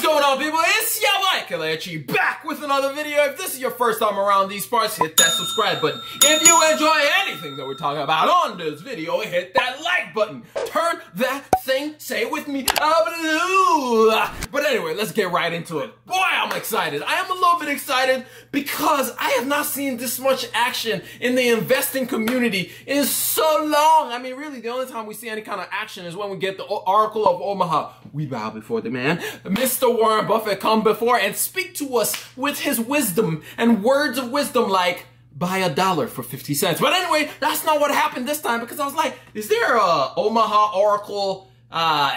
going on, people? It's your boy Kalechi back with another video. If this is your first time around these parts, hit that subscribe button. If you enjoy anything that we're talking about on this video, hit that like button. Turn that thing, say it with me, blue. But anyway, let's get right into it. Boy, I'm excited. I am a little bit excited because I have not seen this much action in the investing community in so long. I mean, really, the only time we see any kind of action is when we get the Oracle of Omaha. We bow before the man, Mr. Warren Buffett, come before and speak to us with his wisdom and words of wisdom like, buy $1 for 50 cents. But anyway, that's not what happened this time because I was like, is there a Omaha Oracle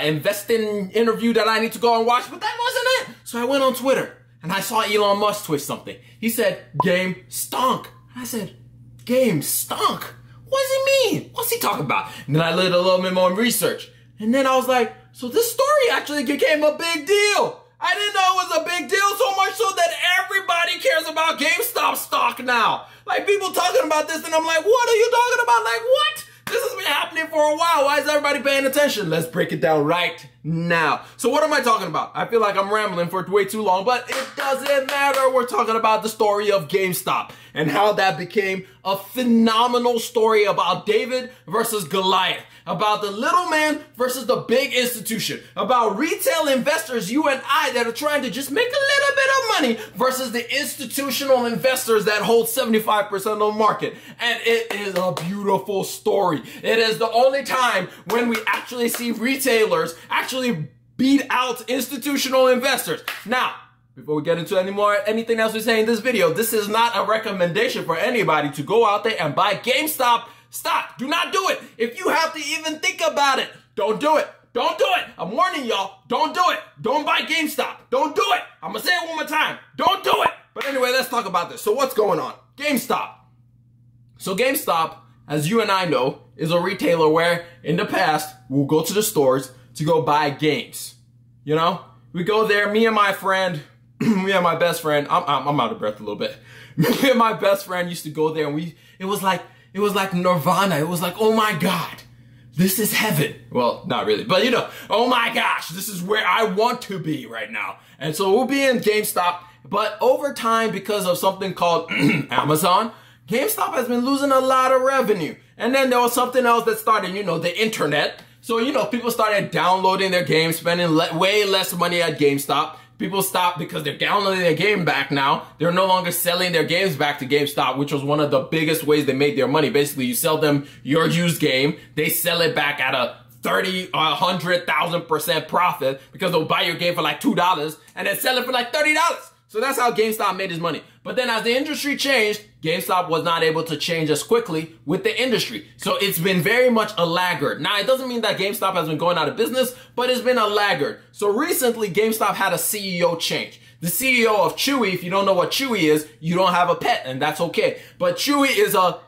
investing interview that I need to go and watch? But that wasn't it. So I went on Twitter and I saw Elon Musk twist something. He said, game stunk. I said, game stunk? What does he mean? What's he talking about? And then I did a little bit more research. And then I was like, so this story actually became a big deal. I didn't know it was a big deal, so much so that everybody cares about GameStop stock now. Like, people talking about this, and I'm like, what are you talking about? Like, what? This has been happening for a while. Why is everybody paying attention? Let's break it down right now. So what am I talking about? I feel like I'm rambling for way too long, but it doesn't matter. We're talking about the story of GameStop and how that became a phenomenal story about David versus Goliath, about the little man versus the big institution, about retail investors, you and I, that are trying to just make a little bit of money versus the institutional investors that hold 75% of the market. And it is a beautiful story. It is the only time when we actually see retailers actually beat out institutional investors. Now, before we get into anything else we say in this video, this is not a recommendation for anybody to go out there and buy GameStop stock. Do not do it. If you have to even think about it, don't do it. Don't do it. I'm warning y'all. Don't do it. Don't buy GameStop. Don't do it. I'm going to say it one more time. Don't do it. But anyway, let's talk about this. So what's going on? GameStop. So GameStop, as you and I know, is a retailer where in the past, we'll go to the stores to go buy games. You know, we go there, me and my friend, me and my best friend, I'm out of breath a little bit. Me and my best friend used to go there and it was like nirvana. It was like, oh my God, this is heaven. Well, not really, but you know, oh my gosh, this is where I want to be right now. And so we'll be in GameStop, but over time, because of something called Amazon, GameStop has been losing a lot of revenue. And then there was something else that started, you know, the internet. So, you know, people started downloading their games, spending way less money at GameStop. People stopped because they're downloading their game back now. They're no longer selling their games back to GameStop, which was one of the biggest ways they made their money. Basically, you sell them your used game. They sell it back at a 30, 100,000% profit because they'll buy your game for like $2 and then sell it for like $30. So that's how GameStop made his money. But then as the industry changed, GameStop was not able to change as quickly with the industry. So it's been very much a laggard. Now, it doesn't mean that GameStop has been going out of business, but it's been a laggard. So recently, GameStop had a CEO change. The CEO of Chewy, if you don't know what Chewy is, you don't have a pet, and that's okay. But Chewy is a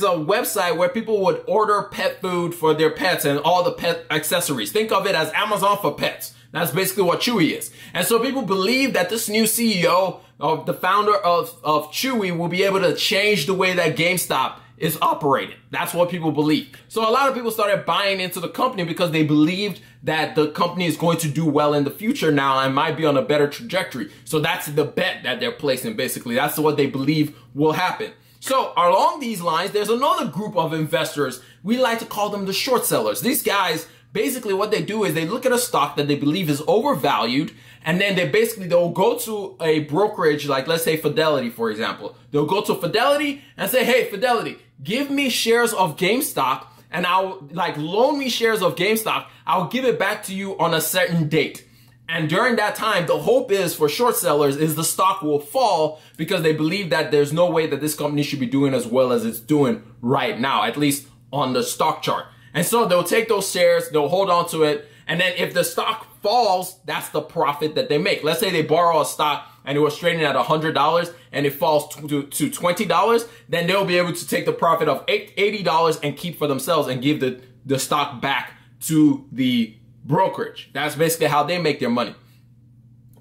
website where people would order pet food for their pets and all the pet accessories. Think of it as Amazon for pets. That's basically what Chewy is. And so people believe that this new CEO, of the founder of Chewy, will be able to change the way that GameStop is operated. That's what people believe. So a lot of people started buying into the company because they believed that the company is going to do well in the future now and might be on a better trajectory. So that's the bet that they're placing, basically. That's what they believe will happen. So along these lines, there's another group of investors. We like to call them the short sellers. These guys, basically what they do is they look at a stock that they believe is overvalued, and then they'll go to a brokerage, like let's say Fidelity, for example. They'll go to Fidelity and say, hey, Fidelity, give me shares of GameStop and I'll loan me shares of GameStop. I'll give it back to you on a certain date. And during that time, the hope is for short sellers is the stock will fall because they believe that there's no way that this company should be doing as well as it's doing right now, at least on the stock chart. And so they'll take those shares, they'll hold on to it, and then if the stock falls, that's the profit that they make. Let's say they borrow a stock and it was trading at $100 and it falls to $20, then they'll be able to take the profit of $80 and keep for themselves and give the stock back to the brokerage. That's basically how they make their money.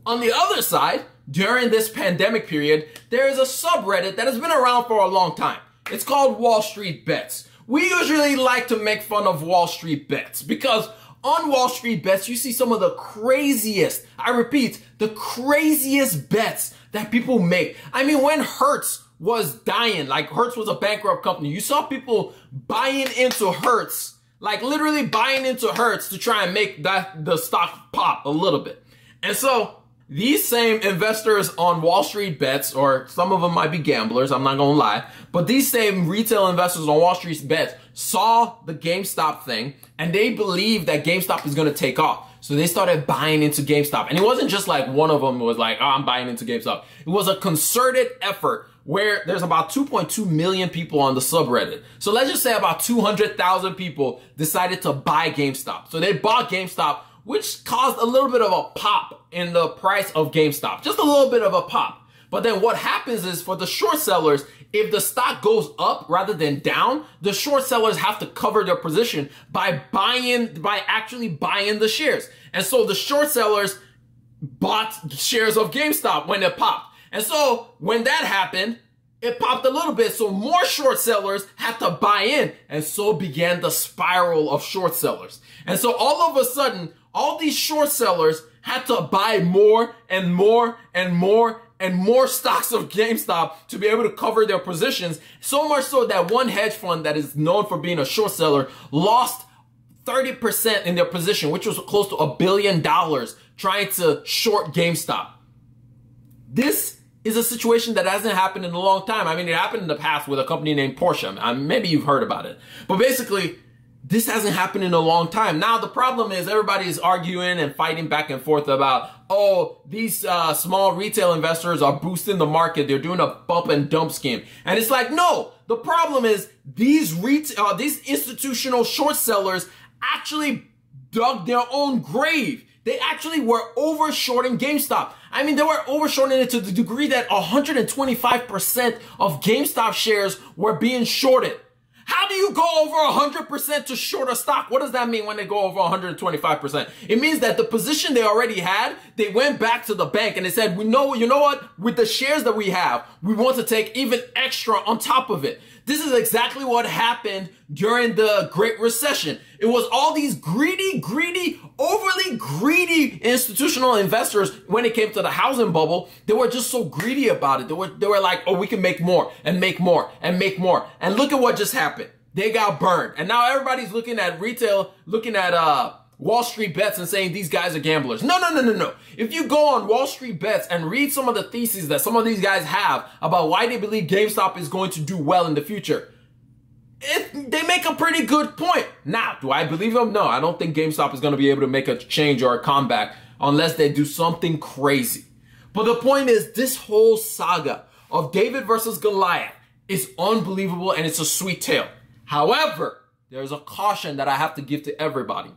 On the other side, during this pandemic period, there is a subreddit that has been around for a long time. It's called Wallstreetbets. We usually like to make fun of Wallstreetbets because on Wallstreetbets, you see some of the craziest, I repeat, the craziest bets that people make. I mean, when Hertz was dying, like Hertz was a bankrupt company, you saw people buying into Hertz, like literally buying into Hertz to try and make the stock pop a little bit. And so these same investors on Wallstreetbets, or some of them might be gamblers, I'm not gonna lie, but these same retail investors on Wallstreetbets saw the GameStop thing and they believed that GameStop is gonna take off. So they started buying into GameStop. And it wasn't just like one of them was like, oh, I'm buying into GameStop. It was a concerted effort where there's about 2.2 million people on the subreddit. So let's just say about 200,000 people decided to buy GameStop. So they bought GameStop, which caused a little bit of a pop in the price of GameStop. Just a little bit of a pop. But then what happens is for the short sellers, if the stock goes up rather than down, the short sellers have to cover their position by actually buying the shares. And so the short sellers bought shares of GameStop when it popped. And so when that happened, it popped a little bit. So more short sellers had to buy in. And so began the spiral of short sellers. And so all of a sudden, all these short sellers had to buy more and more and more and more stocks of GameStop to be able to cover their positions. So much so that one hedge fund that is known for being a short seller lost 30% in their position, which was close to $1 billion trying to short GameStop. This is a situation that hasn't happened in a long time. I mean, it happened in the past with a company named Porsche. Maybe you've heard about it. But basically, this hasn't happened in a long time. Now, the problem is everybody's arguing and fighting back and forth about, oh, these small retail investors are boosting the market. They're doing a bump and dump scheme. And it's like, no, the problem is these institutional short sellers actually dug their own grave. They actually were over-shorting GameStop. I mean, they were over-shorting it to the degree that 125% of GameStop shares were being shorted. How do you go over 100% to short a stock? What does that mean when they go over 125%? It means that the position they already had, they went back to the bank and they said, you know what? With the shares that we have, we want to take even extra on top of it. This is exactly what happened during the Great Recession. It was all these greedy, overly greedy institutional investors when it came to the housing bubble. They were just so greedy about it. They were like, oh, we can make more and make more and make more. And look at what just happened. They got burned. And now everybody's looking at retail, looking at Wallstreetbets and saying these guys are gamblers. No. If you go on Wallstreetbets and read some of the theses that some of these guys have about why they believe GameStop is going to do well in the future, they make a pretty good point. Now, do I believe them? No, I don't think GameStop is going to be able to make a change or a comeback unless they do something crazy. But the point is, this whole saga of David versus Goliath is unbelievable and it's a sweet tale. However, there's a caution that I have to give to everybody.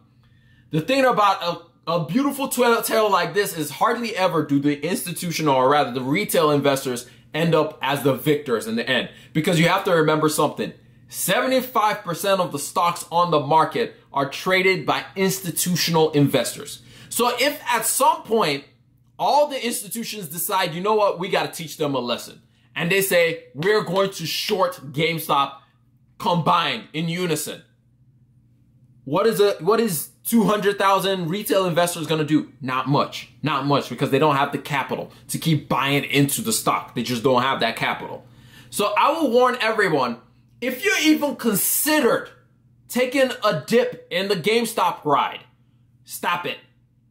The thing about a beautiful tale like this is hardly ever do the institutional, or rather the retail investors, end up as the victors in the end. Because you have to remember something. 75% of the stocks on the market are traded by institutional investors. So if at some point all the institutions decide, you know what, we got to teach them a lesson. And they say, we're going to short GameStop combined in unison. What is 200,000 retail investors going to do? Not much, because they don't have the capital to keep buying into the stock. They just don't have that capital. So I will warn everyone, if you even considered taking a dip in the GameStop ride, stop it.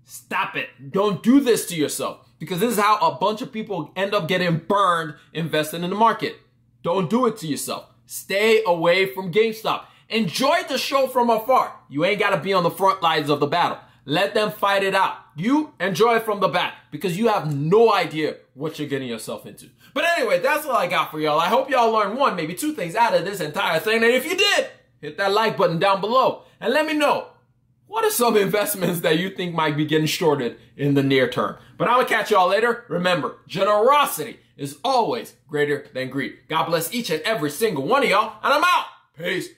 Stop it. Don't do this to yourself, because this is how a bunch of people end up getting burned investing in the market. Don't do it to yourself. Stay away from GameStop. Enjoy the show from afar. You ain't got to be on the front lines of the battle. Let them fight it out. You enjoy it from the back, because you have no idea what you're getting yourself into. But anyway, that's all I got for y'all. I hope y'all learned one, maybe two things out of this entire thing. And if you did, hit that like button down below and let me know, what are some investments that you think might be getting shorted in the near term? But I will catch y'all later. Remember, generosity is always greater than greed. God bless each and every single one of y'all, and I'm out. Peace.